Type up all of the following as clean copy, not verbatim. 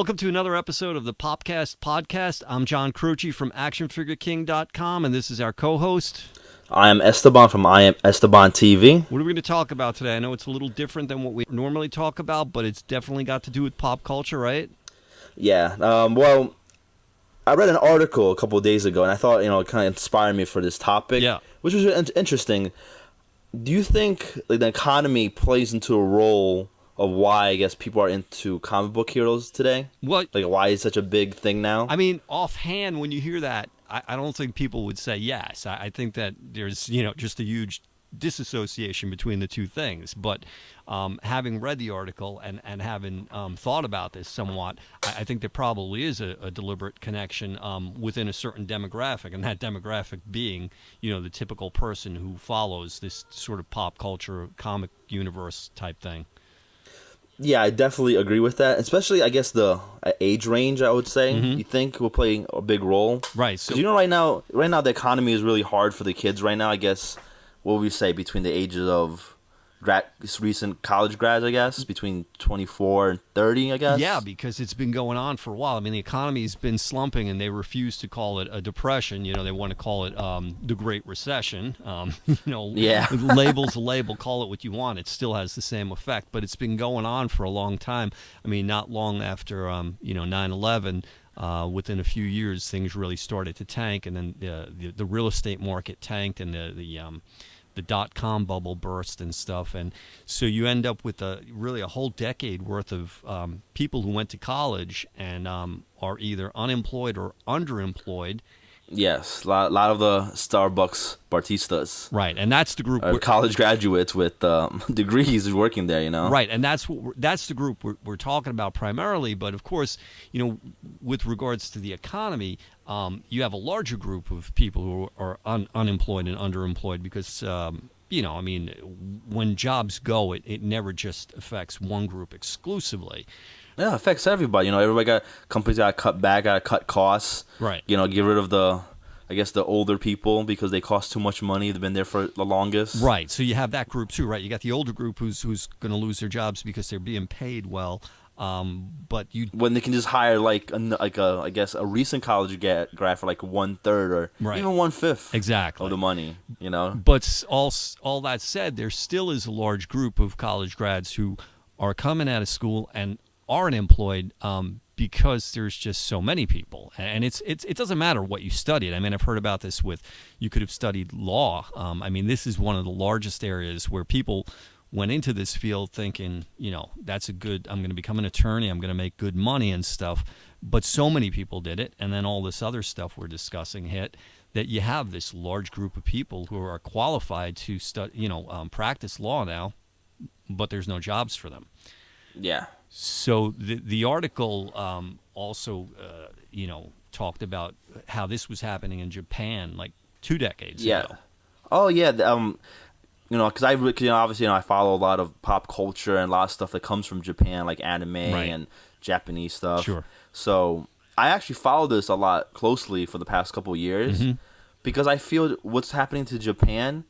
Welcome to another episode of the Popcast Podcast. I'm John CROC from ActionFigureKing.com, and this is our co-host. I am Esteban from I Am Esteban TV. What are we going to talk about today? I know it's a little different than what we normally talk about, but it's definitely got to do with pop culture, right? Yeah. Well, I read an article a couple of days ago, and I thought, it kind of inspired me for this topic. Yeah. Which was interesting. Do you think the economy plays into a role of why, I guess, people are into comic book heroes today? What? Why it's such a big thing now? I mean, offhand, when you hear that, I don't think people would say yes. I think that there's, just a huge disassociation between the two things. But having read the article and having thought about this somewhat, I think there probably is a deliberate connection within a certain demographic, and that demographic being, the typical person who follows this sort of pop culture, comic universe type thing. Yeah, I definitely agree with that. Especially, I guess, the age range, I would say, you think will play a big role. Right. Because, right now the economy is really hard for the kids right now, I guess. What would we say, between the ages of recent college grads, I guess, between 24 and 30, I guess? Yeah, because it's been going on for a while. I mean, the economy's been slumping, and they refuse to call it a depression. They want to call it the Great Recession. Yeah. Label's a label. Call it what you want. It still has the same effect, but it's been going on for a long time. I mean, not long after, 9/11, within a few years, things really started to tank, and then the real estate market tanked, and the dot-com bubble burst and stuff, and so you end up with really a whole decade worth of people who went to college and are either unemployed or underemployed. Yes, a lot of the Starbucks Bartistas. Right, and that's the group. College graduates with degrees working there, Right, and that's the group we're talking about primarily. But of course, with regards to the economy, you have a larger group of people who are unemployed and underemployed because, when jobs go, it never just affects one group exclusively. Yeah, it affects everybody. Companies got to cut back, got to cut costs. Right. Get rid of the older people because they cost too much money. They've been there for the longest. Right. So you have that group too, right? You got the older group who's going to lose their jobs because they're being paid well. But when they can just hire a recent college grad for 1/3 or even 1/5 exactly of the money. But all that said, there still is a large group of college grads who are coming out of school and aren't employed because there's just so many people, and it doesn't matter what you studied. I mean, I've heard about this you could have studied law. This is one of the largest areas where people went into this field thinking, I'm going to become an attorney, I'm going to make good money and stuff. But so many people did it, and then all this other stuff we're discussing hit, that you have this large group of people who are qualified to practice law now, but there's no jobs for them. Yeah. So the article also, talked about how this was happening in Japan 2 decades ago. Oh, yeah. Because obviously, I follow a lot of pop culture and a lot of stuff that comes from Japan, like anime and Japanese stuff. Sure. So I actually follow this a lot closely for the past couple of years because I feel what's happening to Japan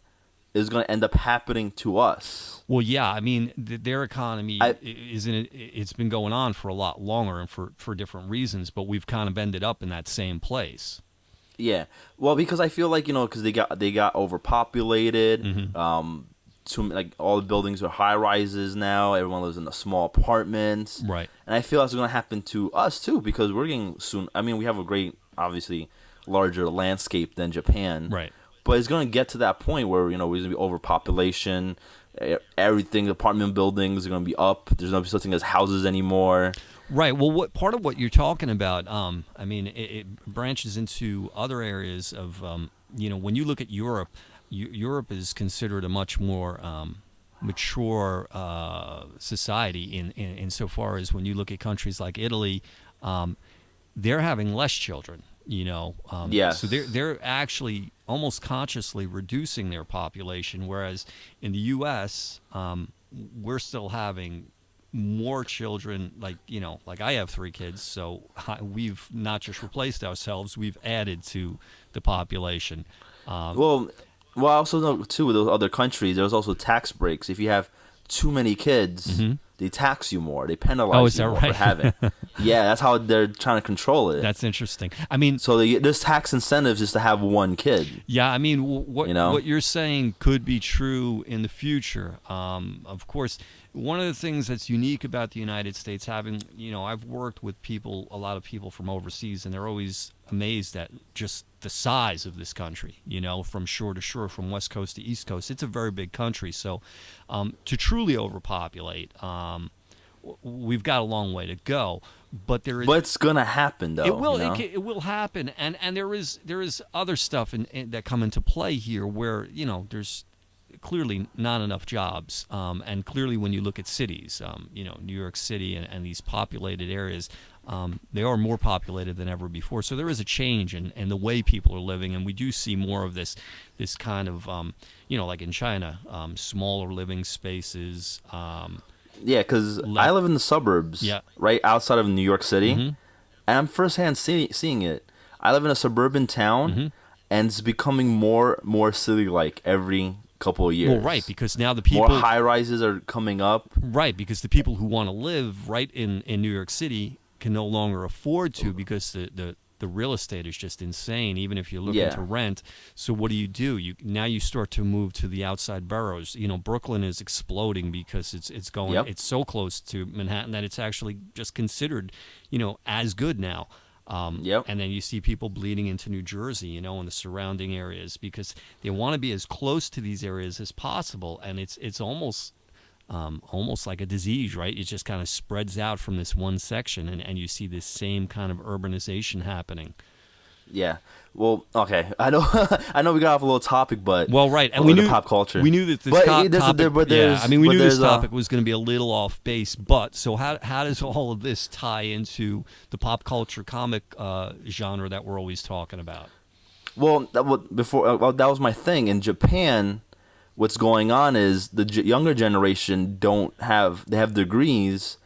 is going to end up happening to us. Well, yeah, their economy it's been going on for a lot longer and for different reasons, but we've kind of ended up in that same place. Yeah, well, because I feel because they got overpopulated. All the buildings are high rises now. Everyone lives in the small apartments. Right. And I feel that's going to happen to us too because we're getting soon. We have a great, obviously, larger landscape than Japan. Right. But it's going to get to that point where we're going to be overpopulation. Everything, apartment buildings are going to be up. There's no such thing as houses anymore. Right. Well, part of what you're talking about, it branches into other areas of, when you look at Europe, Europe is considered a much more mature society in so far as when you look at countries like Italy, they're having less children. Yes. So they're actually almost consciously reducing their population, whereas in the U.S. We're still having more children. Like I have 3 kids, so we've not just replaced ourselves; we've added to the population. Well, I also know too with those other countries, there's also tax breaks. If you have too many kids, they tax you more. They Oh, penalize is you that more for right? having. Yeah, that's how they're trying to control it. That's interesting. I mean, So there's tax incentives just to have one kid. yeah, I mean, You know? what you're saying could be true in the future. Of course, one of the things that's unique about the United States, having, I've worked with people, a lot of people from overseas, and they're always amazed at just the size of this country, from shore to shore, from west coast to east coast. It's a very big country. So to truly overpopulate, we've got a long way to go. But there is. But it's gonna happen, though. It will. You know? It will happen, and there is other stuff that come into play here where there's clearly not enough jobs, and clearly when you look at cities, New York City and these populated areas, they are more populated than ever before. So there is a change in the way people are living, and we do see more of this kind of like in China, smaller living spaces. Yeah, because I live in the suburbs, right outside of New York City, and I'm firsthand seeing it. I live in a suburban town, and it's becoming more city-like every couple of years. Well, right, because now the people... More high-rises are coming up. Right, because the people who want to live right in New York City can no longer afford to, because the real estate is just insane, even if you're looking to rent. So what do? Now you start to move to the outside boroughs. Brooklyn is exploding because it's going. Yep. It's so close to Manhattan that it's actually just considered, as good now. Yep. And then you see people bleeding into New Jersey, in the surrounding areas, because they want to be as close to these areas as possible, and it's almost like a disease, right? It just kind of spreads out from this one section, and you see this same kind of urbanization happening. Yeah. Well, okay. I know we got off a little topic, but right, and we knew pop culture. We knew that this topic. We knew this topic was going to be a little off base. But so how does all of this tie into the pop culture comic genre that we're always talking about? Well, that was my thing in Japan. What's going on is the younger generation they have degrees,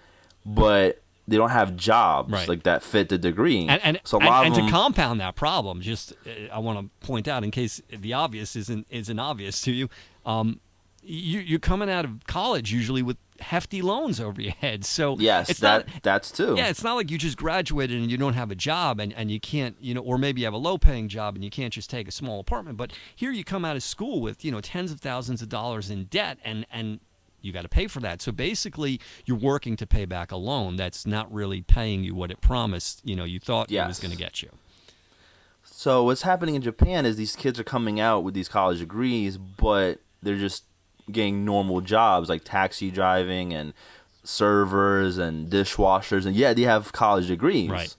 but they don't have jobs like that fit the degree. And so a lot of them, to compound that problem, just I want to point out, in case the obvious isn't obvious to you, you're coming out of college usually with hefty loans over your head. So yes, that's too. Yeah, it's not like you just graduated and you don't have a job and you can't, or maybe you have a low-paying job and you can't just take a small apartment. But here you come out of school with, tens of thousands of dollars in debt, and you got to pay for that. So basically, you're working to pay back a loan that's not really paying you what it promised. You thought it was going to get you. So what's happening in Japan is these kids are coming out with these college degrees, but they're just getting normal jobs like taxi driving and servers and dishwashers, and they have college degrees. Right.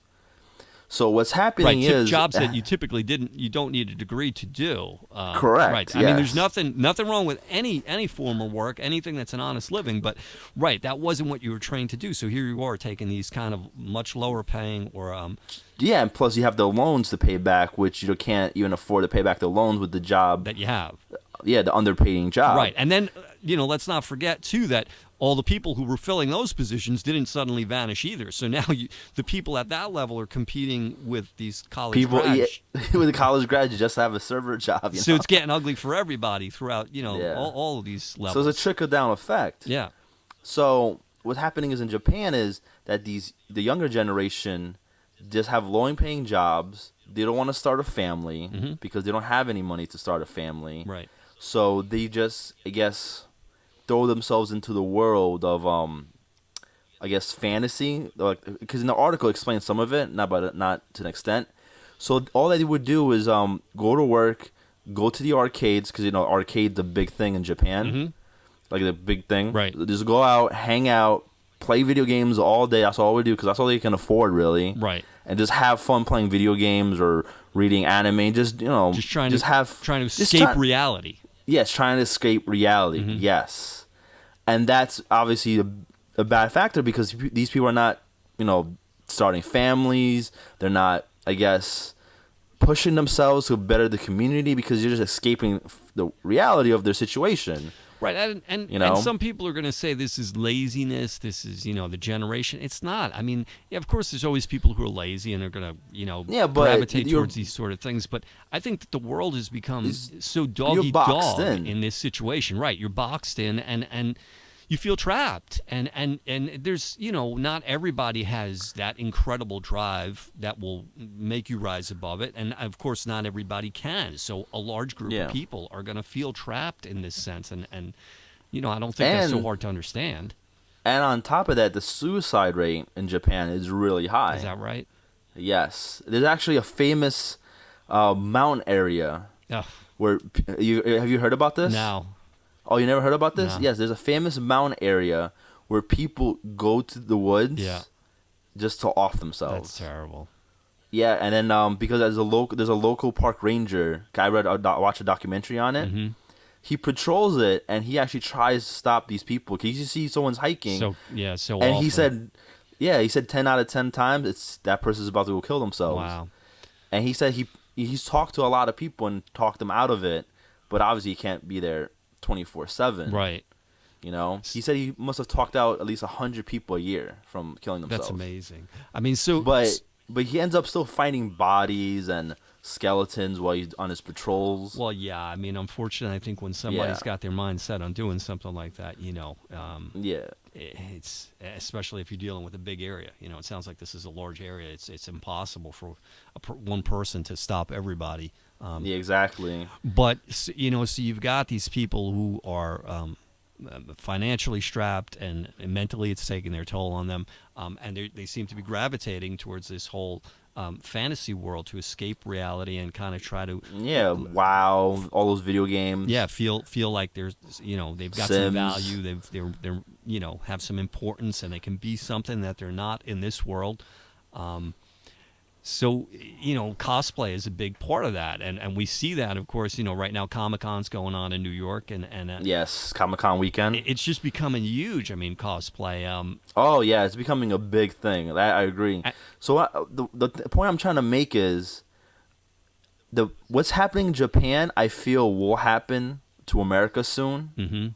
So what's happening is jobs that you don't need a degree to do. Correct. Right. I mean, there's nothing wrong with any form of work, anything that's an honest living. But that wasn't what you were trained to do. So here you are taking these kind of much lower paying or and plus you have the loans to pay back, which you can't even afford to pay back the loans with the job that you have. Yeah, the underpaying job. Right. And then, let's not forget, too, that all the people who were filling those positions didn't suddenly vanish either. So now the people at that level are competing with these college grads. With the college grads, you just have a server job. So it's getting ugly for everybody throughout, all of these levels. So it's a trickle-down effect. Yeah. So what's happening in Japan is that the younger generation just have low-paying jobs. They don't want to start a family because they don't have any money to start a family. Right. So they just, I guess, throw themselves into the world of, fantasy. Because in the article, it explains some of it, not to an extent. So all they would do is go to work, go to the arcades, because arcade's a big thing in Japan, like the big thing. Right. Just go out, hang out, play video games all day. That's all we do, because that's all they can afford, really. Right. And just have fun playing video games or reading anime. Trying to escape reality. Yes, trying to escape reality. Yes, and that's obviously a bad factor, because these people are not, starting families. They're not, I guess, pushing themselves to better the community, because you're just escaping the reality of their situation. Right, and some people are going to say this is laziness, this is, the generation. It's not. I mean, of course there's always people who are lazy and are going to, gravitate towards these sort of things. But I think that the world has become so dog-eat-dog in this situation. Right, you're boxed in, and you feel trapped, and there's, not everybody has that incredible drive that will make you rise above it, and of course not everybody can. So a large group of people are going to feel trapped in this sense, and I don't think that's so hard to understand. And on top of that, the suicide rate in Japan is really high. Is that right? Yes, there's actually a famous mountain area where have you heard about this? No. Oh, you never heard about this? No. Yes, there's a famous mountain area where people go to the woods just to off themselves. That's terrible. Yeah, and then because there's a local park ranger. I watched a documentary on it. Mm-hmm. He patrols it, and he actually tries to stop these people. Because you see someone's hiking. So and awful. he said 10 out of 10 times that person's about to go kill themselves. Wow. And he said he's talked to a lot of people and talked them out of it, but obviously he can't be there 24/7. Right. He said he must have talked out at least 100 people a year from killing themselves. That's amazing. But he ends up still finding bodies and skeletons while he's on his patrols. Well, yeah. Unfortunately, I think when somebody's got their mind set on doing something like that, it's, especially if you're dealing with a big area. It sounds like this is a large area. It's impossible for one person to stop everybody. Yeah, exactly. But so you've got these people who are financially strapped, and mentally it's taking their toll on them, and they seem to be gravitating towards this whole fantasy world to escape reality and kind of try to all those video games. Feel like there's they've got Sims. some value, they're have some importance, and they can be something that they're not in this world. So, cosplay is a big part of that. And we see that, of course, right now Comic-Con's going on in New York. And yes, Comic-Con weekend. It's just becoming huge, cosplay. Oh, yeah, it's becoming a big thing. I agree. So the point I'm trying to make is what's happening in Japan, I feel will happen to America soon. Mm-hmm.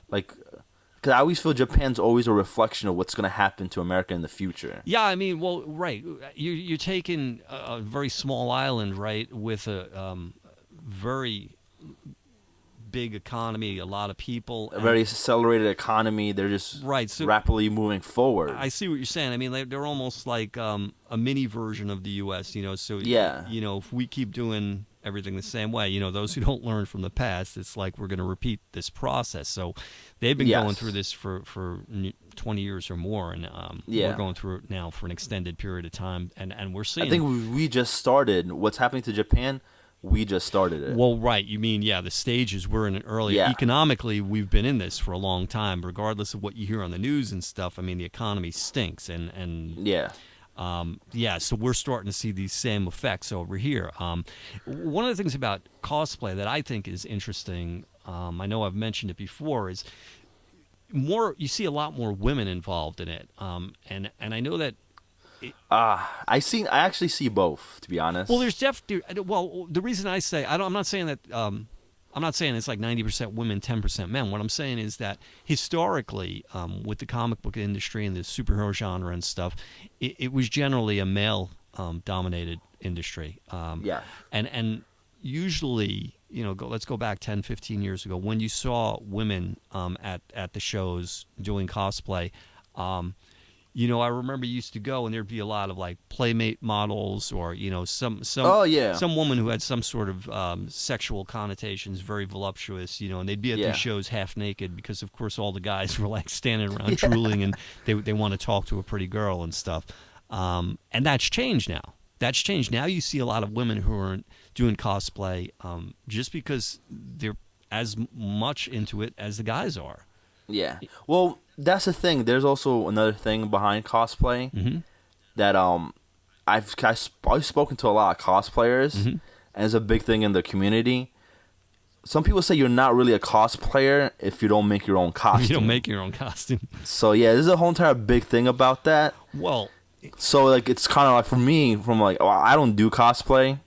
Because I always feel Japan's always a reflection of what's going to happen to America in the future. Yeah, right. You're taking a very small island, right, with a very big economy, a lot of people. A very accelerated economy. They're just rapidly moving forward. I see what you're saying. They're almost like a mini version of the U.S., So, if we keep doing everything the same way, those who don't learn from the past, it's like we're going to repeat this process. So they've been going through this for 20 years or more, and we're going through it now for an extended period of time, and we're seeing. I think we just started. What's happening to Japan, we just started it. Well, right. You mean, the stages, we're in it early. Yeah. Economically, we've been in this for a long time, regardless of what you hear on the news and stuff. The economy stinks, and so we're starting to see these same effects over here. One of the things about cosplay that I think is interesting, I know I've mentioned it before, is you see a lot more women involved in it, and I know that. I actually see both, to be honest. Well, there's definitely. Well, the reason I say I'm not saying that. I'm not saying it's like 90% women, 10% men. What I'm saying is that historically, with the comic book industry and the superhero genre and stuff, it was generally a male dominated industry. And usually, let's go back 10, 15 years ago, when you saw women at the shows doing cosplay. I remember you used to go and there'd be a lot of like Playmate models or, some woman who had some sort of sexual connotations, very voluptuous, and they'd be at these shows half naked because, of course, all the guys were like standing around drooling and they want to talk to a pretty girl and stuff. And that's changed now. That's changed. Now you see a lot of women who are doing cosplay just because they're as much into it as the guys are. Yeah. Well, that's the thing. There's also another thing behind cosplay that I've spoken to a lot of cosplayers, and it's a big thing in the community. Some people say you're not really a cosplayer if you don't make your own costume. You don't make your own costume. So yeah, there's a whole entire big thing about that. Well, so like it's kind of like for me, I don't do cosplay.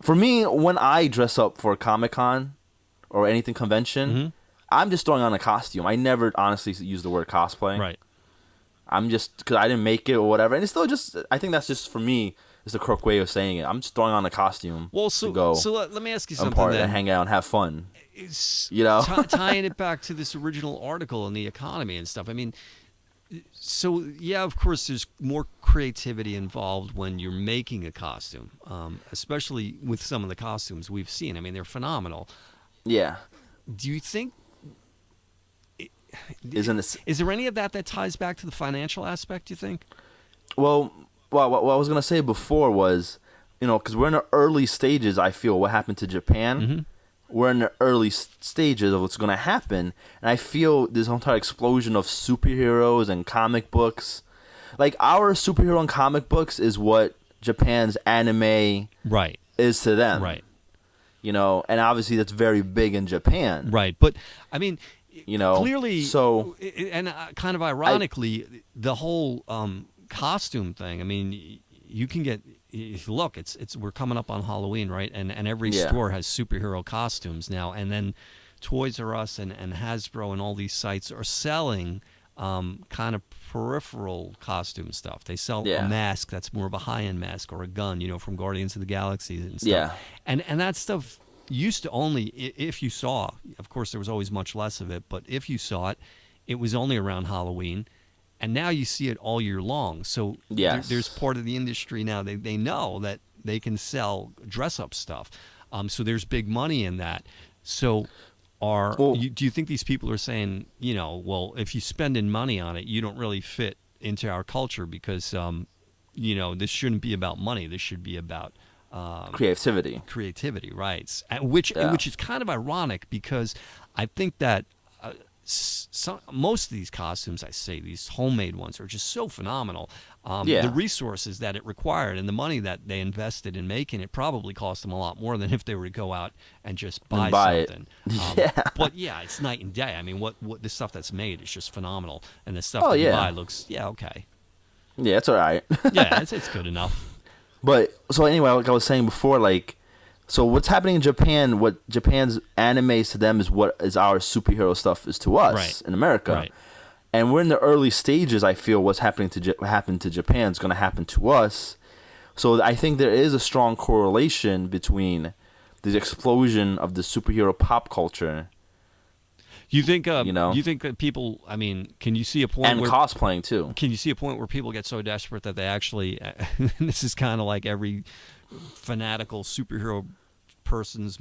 For me, when I dress up for a Comic-Con or anything convention. I'm just throwing on a costume. I never honestly use the word cosplay. Right. I'm just, because I didn't make it or whatever. And it's still just, I think that's just for me, it's a crook way of saying it. I'm just throwing on a costume Well, to go so let me ask you and something party then. and hang out and have fun. It's You know? tying it back to this original article in the economy and stuff. I mean, so yeah, of course, there's more creativity involved when you're making a costume, especially with some of the costumes we've seen. I mean, they're phenomenal. Yeah. Do you think? Isn't it? Is there any of that ties back to the financial aspect? Do you think? Well, what I was gonna say before was, because we're in the early stages. I feel what happened to Japan. Mm-hmm. We're in the early stages of what's gonna happen, and I feel this entire explosion of superheroes and comic books, like our superhero and comic books, is what Japan's anime Right. is to them. Right. And obviously that's very big in Japan. Right. But I mean, clearly, so and kind of ironically, the whole costume thing. I mean, you can get. Look, we're coming up on Halloween, right? And every store has superhero costumes now. And then Toys R Us and Hasbro and all these sites are selling kind of peripheral costume stuff. They sell a mask that's more of a high-end mask, or a gun, from Guardians of the Galaxy and stuff. Yeah. And that stuff used to only, if you saw, of course there was always much less of it, but if you saw it, it was only around Halloween. And now you see it all year long. So there's part of the industry now. They know that they can sell dress-up stuff. So there's big money in that. So do you think these people are saying, well, if you spending money on it, you don't really fit into our culture because, this shouldn't be about money. This should be about creativity. Creativity, right? Which is kind of ironic because I think that most of these costumes, these homemade ones, are just so phenomenal. The resources that it required and the money that they invested in making it probably cost them a lot more than if they were to go out and just buy something. But it's night and day. I mean, what the stuff that's made is just phenomenal, and the stuff that you buy looks okay. Yeah, it's all right. It's good enough. But so anyway, like I was saying before, so what's happening in Japan, what Japan's animes to them is what is our superhero stuff is to us in America. Right. And we're in the early stages, I feel, what happened to Japan is going to happen to us. So I think there is a strong correlation between the explosion of the superhero pop culture. You think you think that people, I mean, can you see a point and where cosplaying too. Can you see a point where people get so desperate that they actually this is kind of like every fanatical superhero person's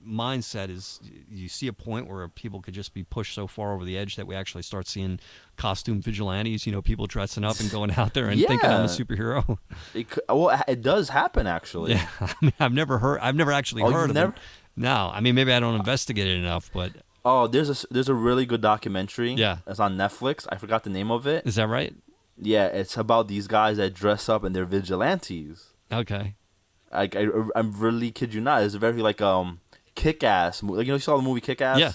mindset is, you see a point where people could just be pushed so far over the edge that we actually start seeing costume vigilantes, people dressing up and going out there and thinking I'm a superhero. It does happen actually. Yeah, I mean, I've never actually heard of it. No, I mean, maybe I don't investigate it enough, but there's a really good documentary. Yeah, it's on Netflix. I forgot the name of it. Is that right? Yeah, it's about these guys that dress up and they're vigilantes. Okay. I really kid you not. It's a very Kick-Ass. You saw the movie Kick-Ass? Yeah.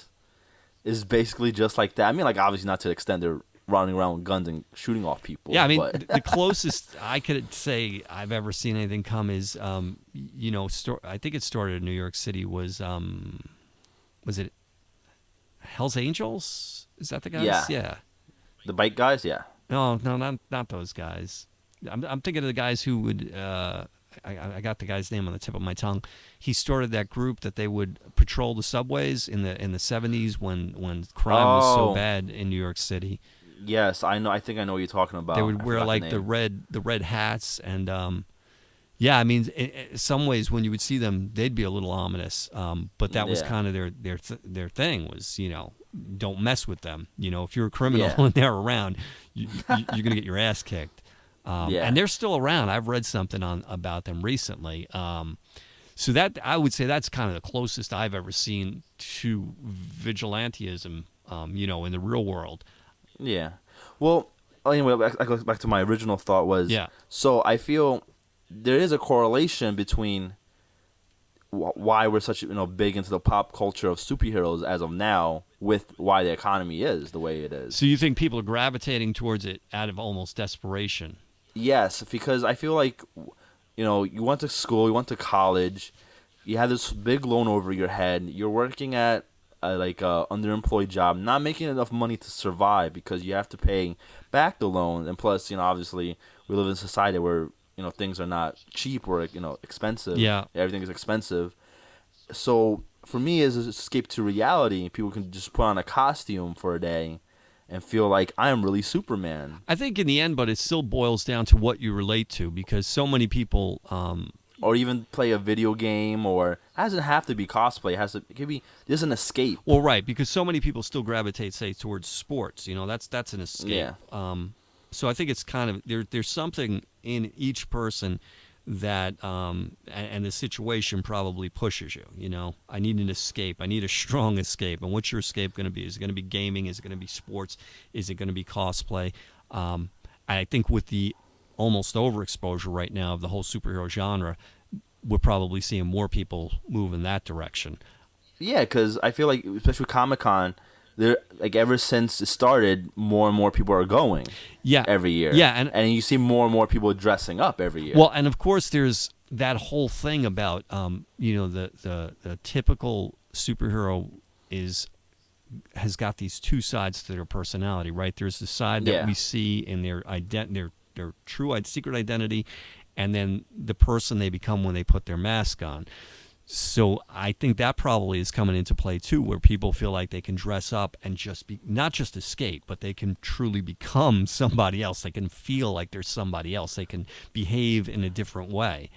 It's basically just like that. I mean, obviously not to the extent they're running around with guns and shooting off people. Yeah, I mean, the closest I could say I've ever seen anything come is, I think it started in New York City, was it Hell's Angels? Is that the guys? Yeah. The bike guys? Yeah. No, not those guys. I'm thinking of the guys who would, I got the guy's name on the tip of my tongue. He started that group that they would patrol the subways in the 70s when crime was so bad in New York City. Yes, I know. I think I know what you're talking about. They would wear the red hats, and I mean, in some ways when you would see them, they'd be a little ominous. But that was kind of their thing was, don't mess with them. If you're a criminal and they're around, you're gonna get your ass kicked. And they're still around. I've read something about them recently. So that, I would say, that's kind of the closest I've ever seen to vigilantism, in the real world. Yeah. Well, anyway, I go back to my original thought was, so I feel there is a correlation between why we're such big into the pop culture of superheroes as of now with why the economy is the way it is. So you think people are gravitating towards it out of almost desperation? Yes, because I feel like, you went to school, you went to college, you had this big loan over your head, you're working at a underemployed job, not making enough money to survive because you have to pay back the loan, and plus, obviously we live in a society where, things are not cheap or expensive. Yeah. Everything is expensive. So for me, is escape to reality. People can just put on a costume for a day and feel like I am really Superman. I think in the end, but it still boils down to what you relate to, because so many people. Or even play a video game, or it doesn't have to be cosplay. It could be just an escape. Well, right, because so many people still gravitate, say, towards sports. That's an escape. Yeah. So I think it's kind of there's something in each person that and the situation probably pushes you. I need an escape. I need a strong escape. And what's your escape going to be? Is it going to be gaming? Is it going to be sports? Is it going to be cosplay? I think with the almost overexposure right now of the whole superhero genre, we're probably seeing more people move in that direction. Yeah, because I feel like, especially with Comic-Con, ever since it started, more and more people are going. Yeah. Every year. Yeah, and you see more and more people dressing up every year. Well, and of course, there's that whole thing about the typical superhero has got these two sides to their personality, right? There's the side that we see in their true secret identity, and then the person they become when they put their mask on. So I think that probably is coming into play too, where people feel like they can dress up and just be, not just escape, but they can truly become somebody else. They can feel like they're somebody else. They can behave in a different way.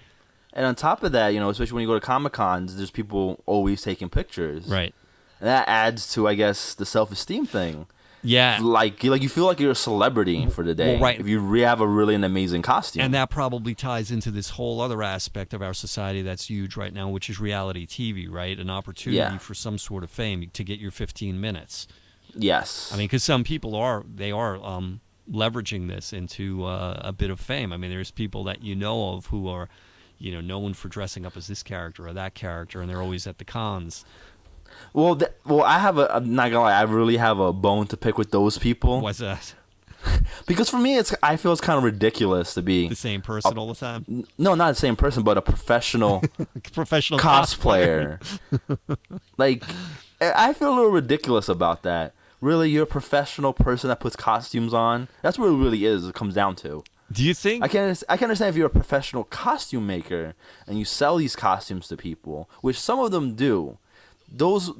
And on top of that, especially when you go to Comic-Cons, there's people always taking pictures. Right. And that adds to, I guess, the self-esteem thing. Yeah. Like you feel like you're a celebrity for the day. Well, right. If you have a really an amazing costume. And that probably ties into this whole other aspect of our society that's huge right now, which is reality TV, right? An opportunity for some sort of fame to get your 15 minutes. Yes. I mean, because some people are leveraging this into a bit of fame. I mean, there's people that you know of who are, known for dressing up as this character or that character, and they're always at the cons. Well, I'm not gonna lie, I really have a bone to pick with those people. What's that? Because for me, I feel it's kind of ridiculous to be the same person all the time. No, not the same person, but a professional cosplayer. Like, I feel a little ridiculous about that. Really, you're a professional person that puts costumes on. That's what it really is. It comes down to. Do you think? I can understand if you're a professional costume maker and you sell these costumes to people, which some of them do. Those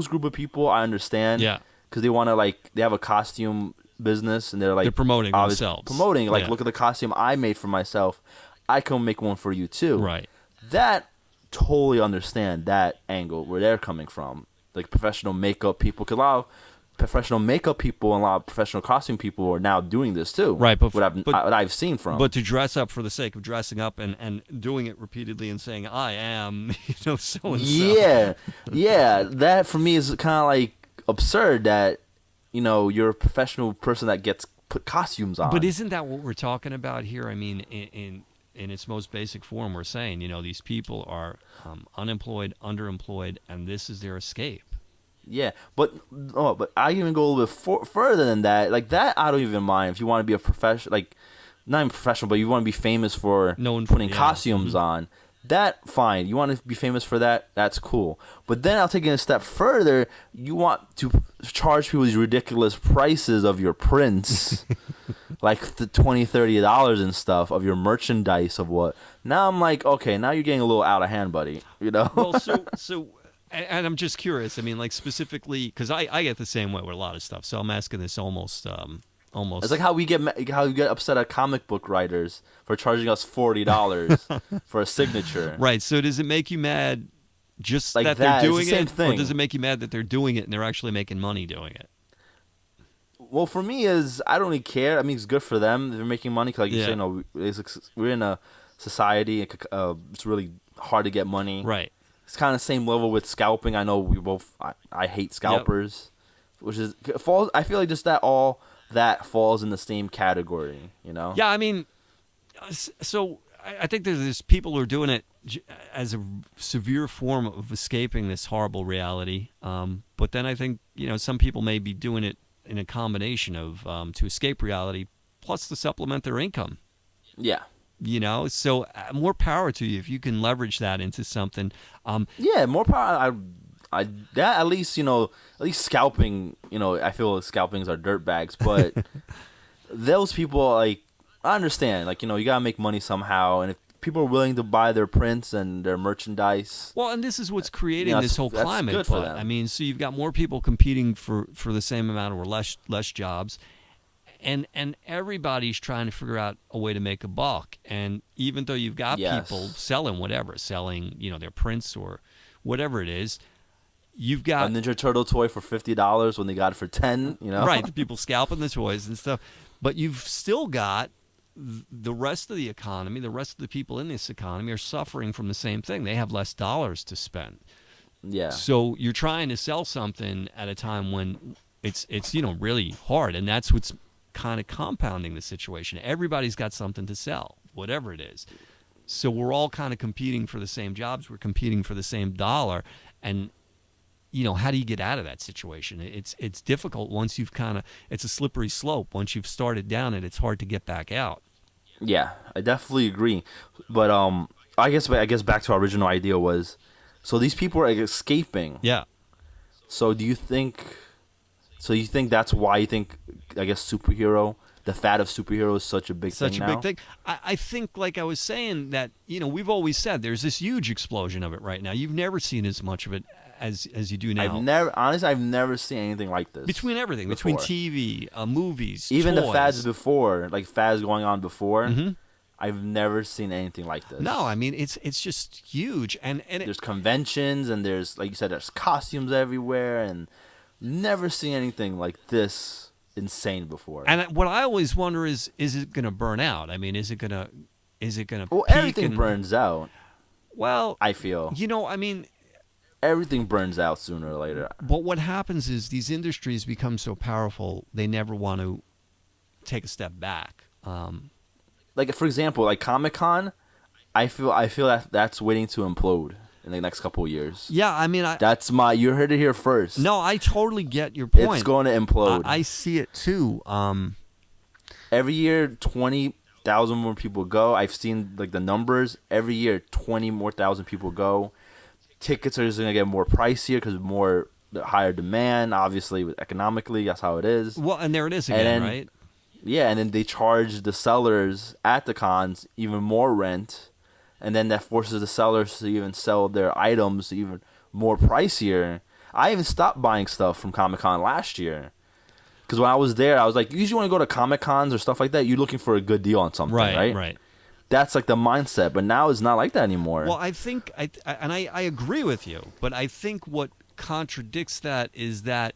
group of people, I understand. Yeah. Because they want to they have a costume business and they're promoting themselves. Look at the costume I made for myself. I can make one for you too. Right. That totally understand that angle where they're coming from. Like professional makeup people, because a lot of professional makeup people and a lot of professional costume people are now doing this too. Right, but what I've seen from. But to dress up for the sake of dressing up and doing it repeatedly and saying I am, so and so. Yeah. That for me is kind of absurd that you're a professional person that gets put costumes on. But isn't that what we're talking about here? I mean, in its most basic form, we're saying these people are unemployed, underemployed, and this is their escape. Yeah, but I even go a little bit further than that. Like that, I don't even mind if you want to be a professional, not even professional, but you want to be famous for putting costumes on. That fine. You want to be famous for that? That's cool. But then I'll take it a step further. You want to charge people these ridiculous prices of your prints, like the $20, $30 and stuff of your merchandise of what. Now I'm like, okay, now you're getting a little out of hand, buddy. Well, so. And I'm just curious. I mean, specifically, because I get the same way with a lot of stuff. So I'm asking this almost. It's like how we get upset at comic book writers for charging us $40 for a signature. Right. So does it make you mad just like that they're doing it's the same it, thing. or does it make you mad that they're doing it and they're actually making money doing it? Well, for me, I don't really care. I mean, it's good for them. They're making money. Cause like you say, we're in a society. It's really hard to get money. Right. It's kind of the same level with scalping. I know we both. I hate scalpers, which is falls. I feel like just all that falls in the same category. Yeah, I mean, so I think there's people who are doing it as a severe form of escaping this horrible reality. But then I think some people may be doing it in a combination of to escape reality plus to supplement their income. Yeah. So more power to you if you can leverage that into something. Yeah, more power. At least scalping. I feel like scalpings are dirtbags, but those people I understand. Like, you gotta make money somehow, and if people are willing to buy their prints and their merchandise, Well, and this is what's creating this whole that's climate. good for But I them. mean, so you've got more people competing for the same amount or less jobs, and everybody's trying to figure out a way to make a buck. And even though you've got people Yes. selling their prints or whatever it is, you've got A Ninja Turtle toy for $50 when they got it for 10. right, the people scalping the toys and stuff. But you've still got the rest of the economy, the rest of the people in this economy are suffering from the same thing. They have less dollars to spend. Yeah. So you're trying to sell something at a time when it's really hard, and that's what's kind of compounding the situation. Everybody's got something to sell, whatever it is. So we're all kind of competing for the same jobs. We're competing for the same dollar, and how do you get out of that situation? It's difficult once you've it's a slippery slope. Once you've started down it, it's hard to get back out. Yeah, I definitely agree. But I guess back to our original idea was, so these people are escaping. Yeah. So do you think? So you think that's why you think, I guess, the fad of superhero is such a big thing now? Such a big thing. I think, like I was saying, that we've always said there's this huge explosion of it right now. You've never seen as much of it as you do now. I've never seen anything like this. Between everything, before. between TV, movies, even toys. the fads before, like fads going on before, Mm-hmm. I've never seen anything like this. No, I mean it's just huge, and there's conventions, and there's, like you said, there's costumes everywhere, and never seen anything like this insane before. And what I always wonder is it going to burn out? I mean, is it going to Well, peak everything burns out. Well, I feel I mean, everything burns out sooner or later. but what happens is these industries become so powerful, they never want to take a step back. Like, for example, like Comic-Con, I feel that's waiting to implode in the next couple of years. Yeah, I mean, you heard it here first. No, I totally get your point. It's going to implode. I see it too. Every year, 20,000 more people go. I've seen like the numbers. Every year, 20,000 more people go. Tickets are just going to get more pricier because the higher demand. Obviously, economically, that's how it is. Well, and there it is again, right? Yeah, and then they charge the sellers at the cons even more rent, and then that forces the sellers to even sell their items even more pricier. I even stopped buying stuff from Comic-Con last year. Because when I was there, I was like, usually when you go to Comic-Cons or stuff like that, you're looking for a good deal on something, right? Right. That's like the mindset, but now it's not like that anymore. Well, I think, I agree with you, but I think what contradicts that is that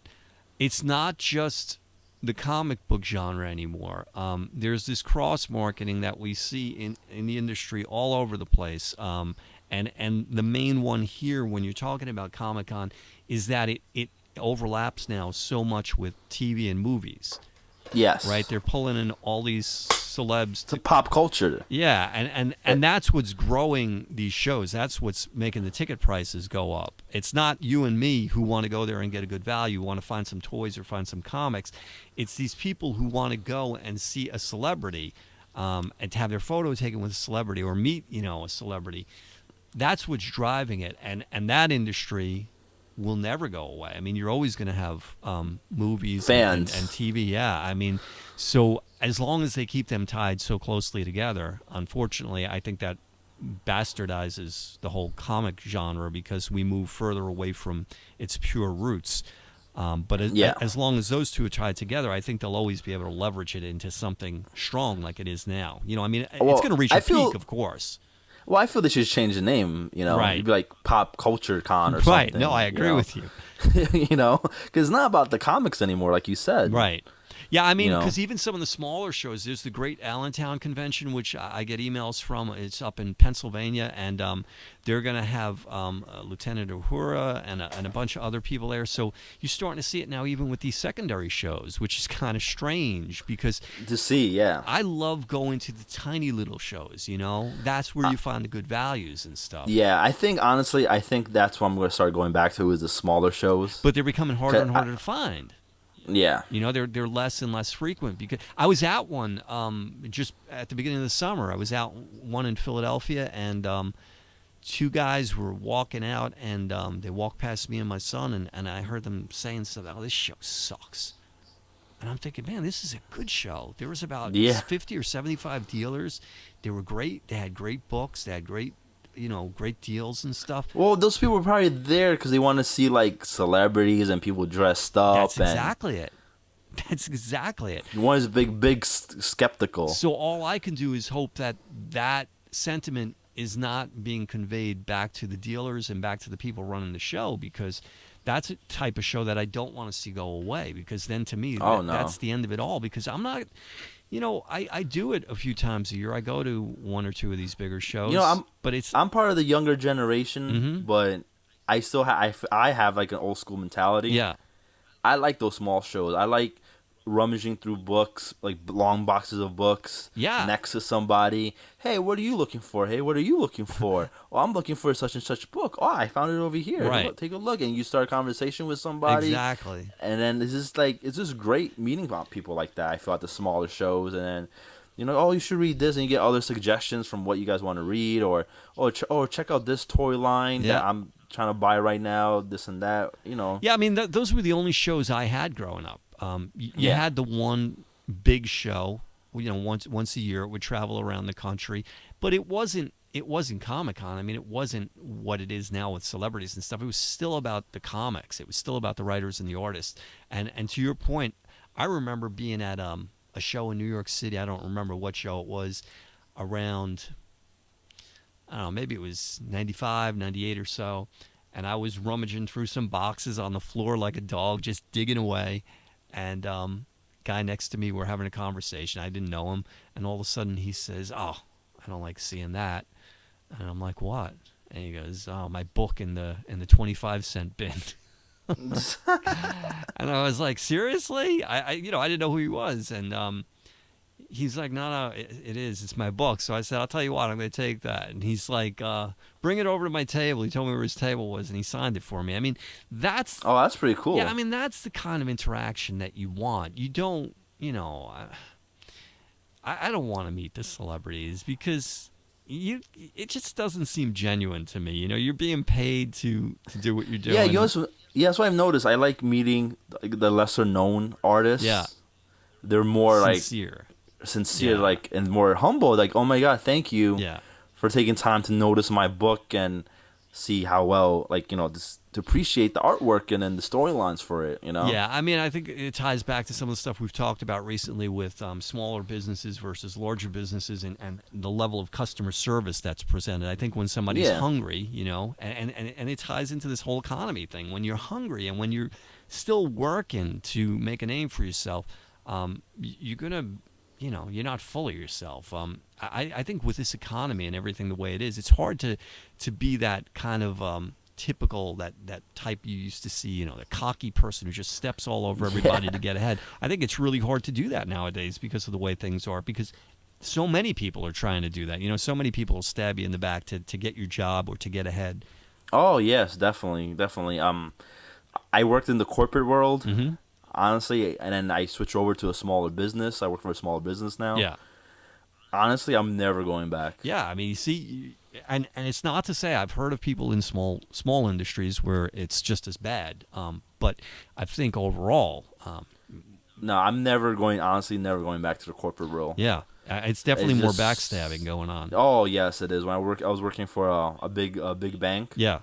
it's not just the comic book genre anymore. There's this cross-marketing that we see in the industry all over the place. And the main one here when you're talking about Comic-Con is that it overlaps now so much with TV and movies. Yes. Right? They're pulling in all these celebs to pop culture. Yeah, and that's what's growing these shows. That's what's making the ticket prices go up. It's not you and me who want to go there and get a good value, want to find some toys or find some comics. It's these people who want to go and see a celebrity and to have their photo taken with a celebrity or meet, a celebrity. That's what's driving it, and that industry will never go away. I mean, you're always going to have movies fans and TV. Yeah, I mean, so as long as they keep them tied so closely together, unfortunately, I think that bastardizes the whole comic genre because we move further away from its pure roots. But as long as those two are tied together, I think they'll always be able to leverage it into something strong like it is now. I mean, it's going to reach a peak, of course. Well, I feel they should change the name, Right. It'd be like Pop Culture Con or something. Right, no, I agree with you. Because it's not about the comics anymore, like you said. Right. Yeah, I mean, because even some of the smaller shows, there's the Great Allentown Convention, which I get emails from. It's up in Pennsylvania, and they're going to have Lieutenant Uhura and a bunch of other people there. So you're starting to see it now even with these secondary shows, which is kind of strange because to see, yeah. I love going to the tiny little shows, That's where you find the good values and stuff. Yeah, honestly, I think that's what I'm going to start going back to is the smaller shows. But they're becoming harder and harder to find. Yeah. They're less and less frequent because I was at one just at the beginning of the summer. I was out one in Philadelphia, and two guys were walking out, and they walked past me and my son, and I heard them saying something. Oh, this show sucks. And I'm thinking, man, this is a good show. There was about Yeah. 50 or 75 dealers. They were great. They had great books. They had great, great deals and stuff. Well, those people were probably there because they want to see like celebrities and people dressed up. That's exactly it. That's exactly it. One is big skeptical. So all I can do is hope that that sentiment is not being conveyed back to the dealers and back to the people running the show, because that's a type of show that I don't want to see go away, because then to me that's the end of it all. Because I'm not, I do it a few times a year. I go to one or two of these bigger shows. I'm part of the younger generation, but I still I have like an old school mentality. Yeah. I like those small shows. I like rummaging through books, like long boxes of books, next to somebody. Hey, what are you looking for? Hey, what are you looking for? Oh, I'm looking for such and such book. Oh, I found it over here. Right. Take a look, and you start a conversation with somebody. Exactly. And then it's just great meeting about people like that. I feel at the smaller shows, and then you should read this, and you get other suggestions from what you guys want to read, or check out this toy line that I'm trying to buy right now, this and that. Yeah, I mean those were the only shows I had growing up. You had the one big show, once a year. It would travel around the country, but it wasn't Comic-Con. I mean, it wasn't what it is now with celebrities and stuff. It was still about the comics. It was still about the writers and the artists. And to your point, I remember being at a show in New York City. I don't remember what show it was, around, I don't know, maybe it was 95, 98 or so. And I was rummaging through some boxes on the floor like a dog, just digging away. And guy next to me, we're having a conversation. I didn't know him. And all of a sudden he says, "Oh, I don't like seeing that." And I'm like, "What?" And he goes, "Oh, my book in the 25-cent bin." And I was like, "Seriously?" I didn't know who he was. And he's like, no, it is. It's my book. So I said, "I'll tell you what, I'm going to take that." And he's like, "Bring it over to my table." He told me where his table was, and he signed it for me. I mean, that's pretty cool. Yeah, I mean, that's the kind of interaction that you want. You don't, I don't want to meet the celebrities, because it just doesn't seem genuine to me. You're being paid to do what you're doing. Yeah, that's what I've noticed. I like meeting the lesser known artists. Yeah. They're more sincere, like, and more humble. Like, "Oh my God, thank you for taking time to notice my book and see how well, just to appreciate the artwork and then the storylines for it." Yeah, I mean, I think it ties back to some of the stuff we've talked about recently with smaller businesses versus larger businesses, and the level of customer service that's presented. I think when somebody's hungry, and it ties into this whole economy thing. When you're hungry and when you're still working to make a name for yourself, you're gonna, you're not full of yourself. I think with this economy and everything the way it is, it's hard to be that kind of typical, that type you used to see, the cocky person who just steps all over everybody to get ahead. I think it's really hard to do that nowadays because of the way things are, because so many people are trying to do that. So many people will stab you in the back to get your job or to get ahead. Oh yes, definitely. I worked in the corporate world. Mm-hmm. Honestly, and then I switched over to a smaller business. I work for a smaller business now. Yeah. Honestly, I'm never going back. Yeah, I mean, you see, and it's not to say I've heard of people in small industries where it's just as bad. But I think overall, no, I'm never going back to the corporate world. Yeah, it's definitely more backstabbing going on. Oh yes, it is. When I was working for a big bank. Yeah.